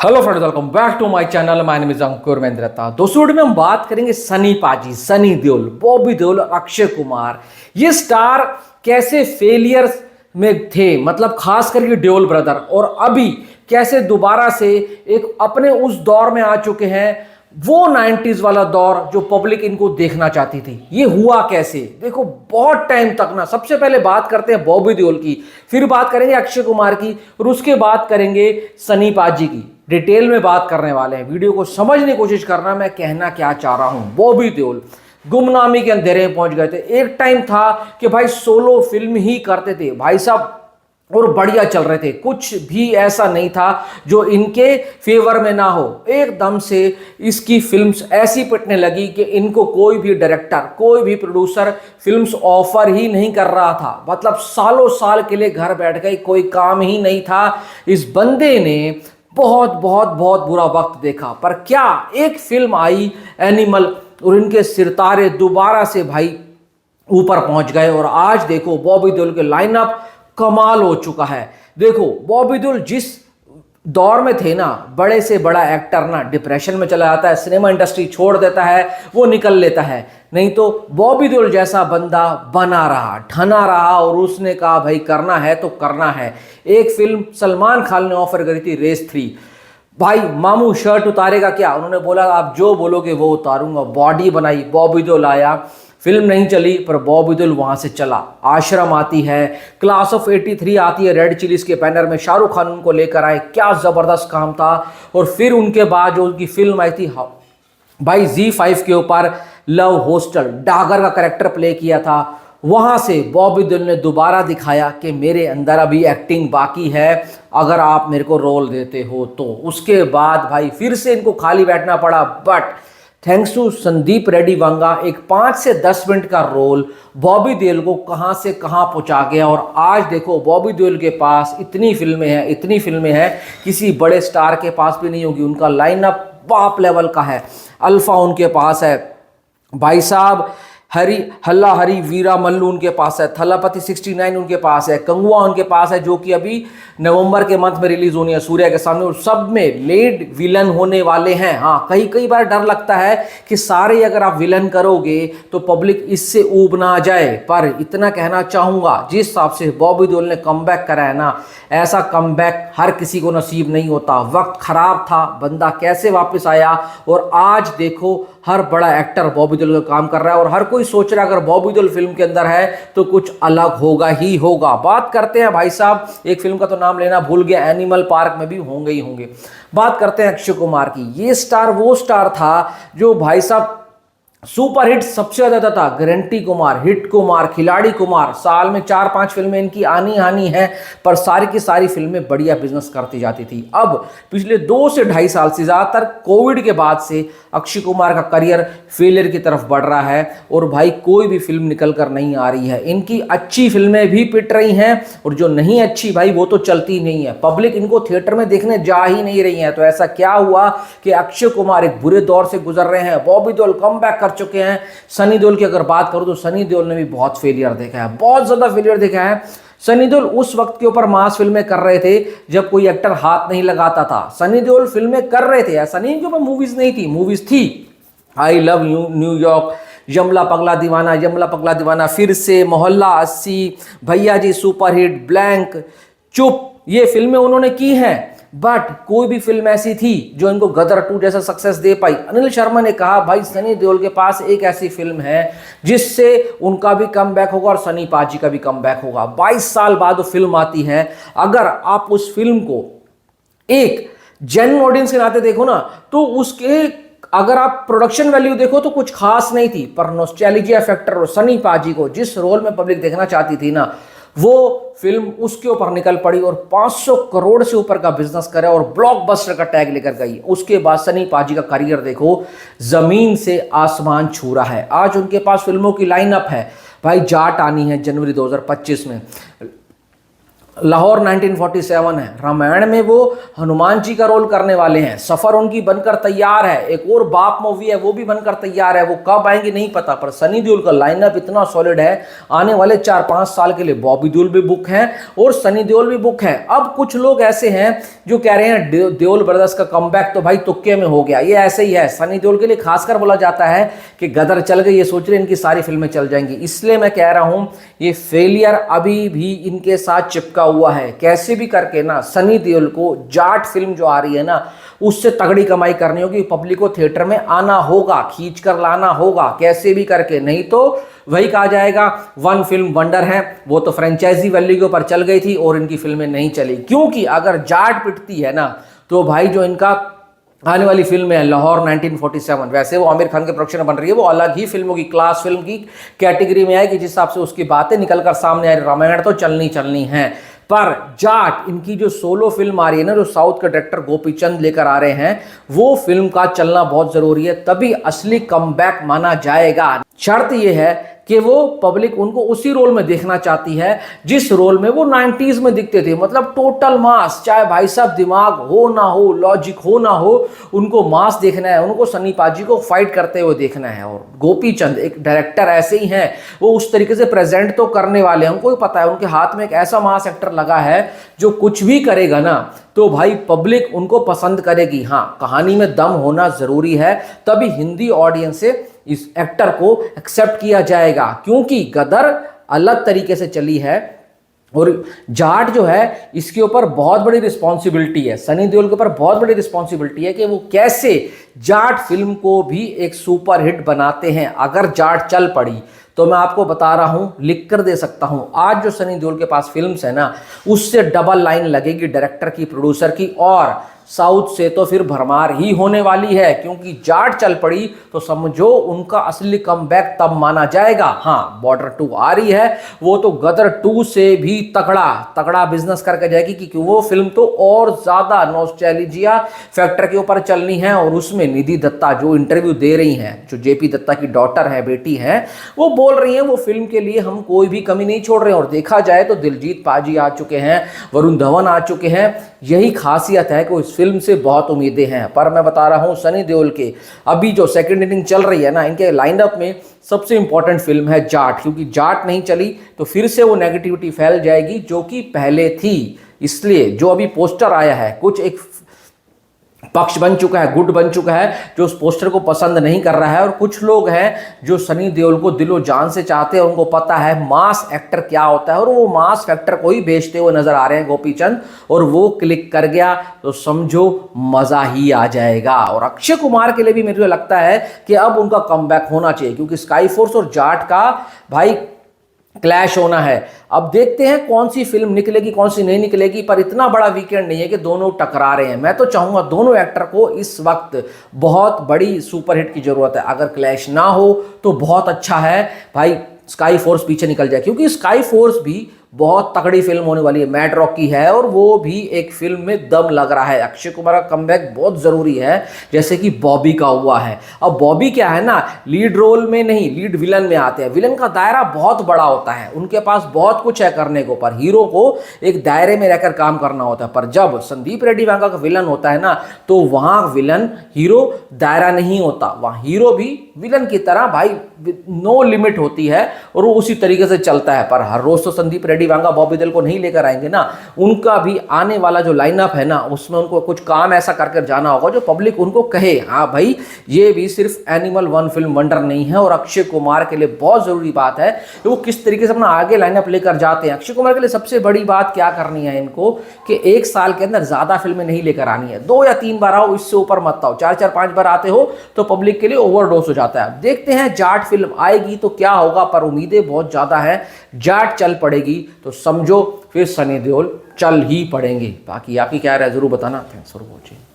Hello friends, welcome back to my channel. My name is Ankur Mendrata. दोस्तों, video में हम बात करेंगे सनी पाजी, सनी देओल, बॉबी देओल और अक्षय कुमार। ये स्टार कैसे फेलियर्स में थे, मतलब खास करके देओल ब्रदर, और अभी कैसे दोबारा से एक अपने उस दौर में आ चुके हैं, वो 90s वाला दौर जो पब्लिक इनको देखना चाहती थी। ये हुआ कैसे, देखो बहुत टाइम तक ना। सबसे पहले बात करते हैं बॉबी देओल की, फिर बात करेंगे अक्षय कुमार की, और उसके बाद करेंगे सनी पाजी की। डिटेल में बात करने वाले हैं। वीडियो को समझने की कोशिश करना मैं कहना क्या चाह रहा हूं। बॉबी देओल गुमनामी के अंधेरे में पहुंच गए थे। एक टाइम था कि भाई सोलो फिल्म ही करते थे भाई साहब, और बढ़िया चल रहे थे। कुछ भी ऐसा नहीं था जो इनके फेवर में ना हो। एकदम से इसकी फिल्म्स ऐसी पिटने लगी कि इनको कोई भी डायरेक्टर, कोई भी प्रोड्यूसर फिल्म्स ऑफर ही नहीं कर रहा था। मतलब सालों साल के लिए घर बैठ गए, कोई काम ही नहीं था। इस बंदे ने बहुत बहुत बहुत बुरा वक्त देखा। पर क्या एक फिल्म आई एनिमल, और इनके सितारे दोबारा से भाई ऊपर पहुंच गए। और आज देखो बॉबी देओल के लाइनअप कमाल हो चुका है। देखो बॉबी देओल जिस दौर में थे ना, बड़े से बड़ा एक्टर ना डिप्रेशन में चला जाता है, सिनेमा इंडस्ट्री छोड़ देता है, वो निकल लेता है। नहीं तो बॉबी देओल जैसा बंदा बना रहा, ठना रहा, और उसने कहा भाई करना है तो करना है। एक फिल्म सलमान खान ने ऑफर करी थी, रेस 3। भाई मामू शर्ट उतारेगा क्या, उन्होंने बोला आप जो बोलोगे वो उतारूंगा। बॉडी बनाई, बॉबी देओल आया। फिल्म नहीं चली पर बॉबी देओल वहां से चला। आश्रम आती है, क्लास ऑफ 83 आती है, रेड चिलीज के बैनर में शाहरुख खान उनको लेकर आए। क्या जबरदस्त काम था। और फिर उनके बाद जो उनकी फिल्म आई थी भाई ZEE5 के ऊपर, लव हॉस्टल, डागर का कैरेक्टर प्ले किया था। वहां से बॉबी देओल ने दोबारा दिखाया कि मेरे अंदर अभी एक्टिंग बाकी है, अगर आप मेरे को रोल देते हो तो। उसके बाद भाई फिर से इनको खाली बैठना पड़ा। But thanks to Sandeep Reddy Vanga, एक 5 से 10 मिनट का रोल बॉबी देओल को कहां से कहां पहुंचा गया। और आज देखो बॉबी देओल के पास इतनी फिल्में हैं, इतनी फिल्में हैं, किसी बड़े स्टार के पास भी नहीं होगी। उनका लाइनअप बाप लेवल का है। अल्फा उनके पास है भाई साहब, हरी हल्ला हरी वीरा मल्लू उनके पास है, थलापति 69 उनके पास है, कंगुआ उनके पास है जो कि अभी नवंबर के मंथ में रिलीज होनी है सूर्या के सामने। और सब में लीड विलन होने वाले हैं। हाँ, कई बार डर लगता है कि सारे अगर आप विलन करोगे तो पब्लिक इससे ऊब ना आ जाए। पर इतना कहना चाहूंगा, जिस हिसाब से बॉबी देओल ने कमबैक करा है ना, ऐसा कमबैक हर किसी को नसीब नहीं होता। वक्त खराब था, बंदा कैसे वापस आया। और आज देखो हर बड़ा एक्टर बॉबी देओल का काम कर रहा है, और हर कोई सोच रहा है अगर बॉबी देओल फिल्म के अंदर है तो कुछ अलग होगा ही होगा। बात करते हैं भाई साहब, एक फिल्म का तो नाम लेना भूल गया, एनिमल पार्क में भी होंगे ही होंगे। बात करते हैं अक्षय कुमार की। ये स्टार वो स्टार था जो भाई साहब सुपर हिट सबसे ज्यादा था। गारंटी कुमार, हिट कुमार, खिलाड़ी कुमार, साल में 4-5 फिल्में इनकी आनी है। पर सारी की सारी फिल्में बढ़िया बिजनेस करती जाती थी। अब पिछले 2 से 2.5 साल से ज्यादातर कोविड के बाद से अक्षय कुमार का करियर फेलियर की तरफ बढ़ रहा है। और भाई कोई भी फिल्म निकल कर नहीं आ रही है। इनकी अच्छी फिल्में भी पिट रही हैं, और जो नहीं अच्छी भाई वो तो चलती नहीं है। पब्लिक इनको थिएटर में देखने जा ही नहीं रही है। तो ऐसा क्या हुआ कि अक्षय कुमार एक बुरे दौर से गुजर रहे हैं, बॉबी देओल कमबैक कर चुके हैं। सनी देओल की अगर बात करूं तो सनी देओल ने भी बहुत फेलियर देखा है, बहुत ज्यादा फेलियर देखा है। सनी देओल उस वक्त के ऊपर मास फिल्में कर रहे थे जब कोई एक्टर हाथ नहीं लगाता था। सनी देओल फिल्में कर रहे थे, ऐसा नहीं कि ऊपर मूवीज नहीं थी, मूवीज थी। आई लव यू न्यूयॉर्क, यमला पगला दीवाना, यमला पगला दीवाना, फिर से, मोहल्ला 80, भैया जी सुपर हिट, ब्लैंक, चुप, ये फिल्में उन्होंने की हैं। बट कोई भी फिल्म ऐसी थी जो इनको गदर 2 जैसा सक्सेस दे पाई। अनिल शर्मा ने कहा भाई सनी देओल के पास एक ऐसी फिल्म है जिससे उनका भी कमबैक होगा और सनी पाजी का भी कमबैक होगा। 22 साल बाद वो फिल्म आती है। अगर आप उस फिल्म को एक जेन्युइन ऑडियंस के नाते देखो ना, तो उसके अगर आप प्रोडक्शन वैल्यू देखो तो कुछ खास नहीं थी। पर नॉस्टैल्जिया फैक्टर और सनी पाजी को जिस रोल में पब्लिक देखना चाहती थी ना, वो फिल्म उसके ऊपर निकल पड़ी और 500 करोड़ से ऊपर का बिजनेस करे और ब्लॉकबस्टर का टैग लेकर गई। उसके बाद सनी पाजी का करियर देखो जमीन से आसमान छू रहा है। आज उनके पास फिल्मों की लाइनअप है भाई। जाट आनी है जनवरी 2025 में, लाहौर 1947 है, रामायण में वो हनुमान जी का रोल करने वाले हैं, सफर उनकी बनकर तैयार है, एक और बाप मूवी है वो भी बनकर तैयार है, वो कब आएंगे नहीं पता, पर सनी देओल का लाइनअप इतना सॉलिड है, आने वाले 4-5 साल के लिए बॉबी देओल भी बुक है और सनी देओल भी बुक है। अब कुछ लोग ऐसे हैं जो कह रहे हैं देओल ब्रदर्स का कमबैक तो भाई तुक्के में हो गया, ये ऐसे ही है। सनी देओल के लिए खासकर बोला जाता है कि गदर चल गई, ये सोच रहे इनकी सारी फिल्में चल जाएंगी, इसलिए मैं कह रहा हूं ये फेलियर अभी भी इनके साथ चिपका हुआ है। कैसे भी करके ना सनी देओल को जाट फिल्म जो आ रही है ना उससे तगड़ी कमाई करनी होगी, पब्लिक को थिएटर में आना होगा, खींच कर लाना होगा कैसे भी करके, नहीं तो वही कहा जाएगा वन फिल्म वंडर है, वो तो फ्रेंचाइजी वैल्यू के ऊपर चल गई थी और इनकी फिल्में नहीं चली। क्योंकि अगर जाट पिटती है ना तो भाई जो इनका आने वाली फिल्म है लाहौर 1947, वैसे वो आमिर खान के प्रोडक्शन में बन रही है, वो अलग ही फिल्मों की क्लास फिल्म की कैटेगरी में आएगी, जिस हिसाब से उसकी बातें निकलकर सामने आ रही, रामायण तो चलनी है। पर जाट इनकी जो सोलो फिल्म आ रही है ना, जो साउथ के डायरेक्टर गोपीचंद लेकर आ रहे हैं, वो फिल्म का चलना बहुत जरूरी है, तभी असली कमबैक माना जाएगा। शर्त यह है कि वो पब्लिक उनको उसी रोल में देखना चाहती है जिस रोल में वो 90s में दिखते थे, मतलब टोटल मास, चाहे भाई साहब दिमाग हो ना हो, लॉजिक हो ना हो, उनको मास देखना है, उनको सन्नी पाजी को फाइट करते हुए देखना है। और गोपीचंद एक डायरेक्टर ऐसे ही हैं, वो उस तरीके से प्रेजेंट तो करने वाले हैं, उनको भी पता है उनके हाथ में एक ऐसा मास एक्टर लगा है जो कुछ भी करेगा ना तो भाई पब्लिक उनको पसंद करेगी। हाँ, कहानी में दम होना जरूरी है, तभी हिंदी ऑडियंस से इस एक्टर को एक्सेप्ट किया जाएगा, क्योंकि गदर अलग तरीके से चली है और जाट जो है इसके ऊपर बहुत बड़ी रिस्पॉन्सिबिलिटी है, सनी देओल के ऊपर बहुत बड़ी रिस्पॉन्सिबिलिटी है कि वो कैसे जाट फिल्म को भी एक सुपर हिट बनाते हैं। अगर जाट चल पड़ी तो मैं आपको बता रहा हूं, लिख कर दे सकता हूं, आज जो सनी देओल के पास फिल्म्स है ना उससे डबल लाइन लगेगी डायरेक्टर की, प्रोड्यूसर की, और साउथ से तो फिर भरमार ही होने वाली है, क्योंकि जाट चल पड़ी तो समझो उनका असली कमबैक तब माना जाएगा। हाँ, बॉर्डर 2 आ रही है, वो तो गदर 2 से भी तगड़ा बिजनेस करके जाएगी, क्योंकि वो फिल्म तो और ज्यादा नॉस्टैल्जिया फैक्टर के ऊपर चलनी है। और उसमें निधि दत्ता जो इंटरव्यू दे रही हैं, जो जेपी दत्ता की डॉटर है, बेटी है, वो बोल रही हैं वो फिल्म के लिए हम कोई भी कमी नहीं छोड़ रहे हैं। और देखा जाए तो दिलजीत पाजी आ चुके हैं, वरुण धवन आ चुके हैं, यही खासियत है कि इस फिल्म से बहुत उम्मीदें हैं। पर मैं बता रहा हूं सनी देओल के अभी जो सेकंड इनिंग चल रही है ना, इनके लाइनअप में सबसे इंपॉर्टेंट फिल्म है जाट, क्योंकि जाट नहीं चली तो फिर से वो नेगेटिविटी फैल जाएगी जो कि पहले थी। इसलिए जो अभी पोस्टर आया है, कुछ एक पक्ष बन चुका है, गुट बन चुका है जो उस पोस्टर को पसंद नहीं कर रहा है, और कुछ लोग हैं जो सनी देओल को दिलो जान से चाहते हैं, उनको पता है मास एक्टर क्या होता है, और वो मास फैक्टर को ही बेचते हुए नजर आ रहे हैं गोपीचंद, और वो क्लिक कर गया तो समझो मजा ही आ जाएगा। और अक्षय कुमार के लिए भी मेरे को लगता है कि अब उनका कमबैक होना चाहिए, क्योंकि स्काई फोर्स और जाट का भाई क्लैश होना है। अब देखते हैं कौन सी फिल्म निकलेगी कौन सी नहीं निकलेगी, पर इतना बड़ा वीकेंड नहीं है कि दोनों टकरा रहे हैं। मैं तो चाहूंगा दोनों एक्टर को इस वक्त बहुत बड़ी सुपरहिट की जरूरत है, अगर क्लैश ना हो तो बहुत अच्छा है भाई, स्काई फोर्स पीछे निकल जाए, क्योंकि स्काई फोर्स भी बहुत तगड़ी फिल्म होने वाली है, मैड रॉक की है, और वो भी एक फिल्म में दम लग रहा है। अक्षय कुमार का कमबैक बहुत जरूरी है, जैसे कि बॉबी का हुआ है। अब बॉबी क्या है ना, लीड रोल में नहीं, लीड विलन में आते हैं, विलन का दायरा बहुत बड़ा होता है, उनके पास बहुत कुछ है करने को, पर हीरो को एक दायरे में रहकर काम करना होता है। पर जब संदीप रेड्डी वांगा का विलन होता है ना, तो वहां विलन हीरो दायरा नहीं होता, वहां हीरो भी विलन की तरह भाई नो लिमिट होती है, और वो उसी तरीके से चलता है। पर हर रोज तो संदीप रेड्डी वांगा बॉबी देओल को नहीं लेकर आएंगे ना, उनका भी आने वाला जो लाइनअप है ना, उसमें उनको कुछ काम ऐसा करके जाना होगा जो पब्लिक उनको कहे हाँ भाई ये भी सिर्फ एनिमल वन फिल्म वंडर नहीं है। और अक्षय कुमार के लिए बहुत जरूरी बात है कि वो किस तरीके से अपना आगे लाइनअप लेकर जाते हैं। अक्षय कुमार के लिए सबसे बड़ी बात क्या करनी है इनको, कि एक साल के अंदर ज्यादा फिल्में नहीं लेकर आनी है, 2 या 3 बार आओ, इससे ऊपर मत आओ। 4-4, 5 बार आते हो तो पब्लिक के लिए ओवरडोज हो जाता है। देखते हैं जाट फिल्म आएगी तो क्या होगा, पर उम्मीदें बहुत ज्यादा है। जाट चल पड़ेगी तो समझो फिर सनी देओल चल ही पड़ेंगे। बाकी आपकी क्या राय जरूर बताना। Thanks for watching.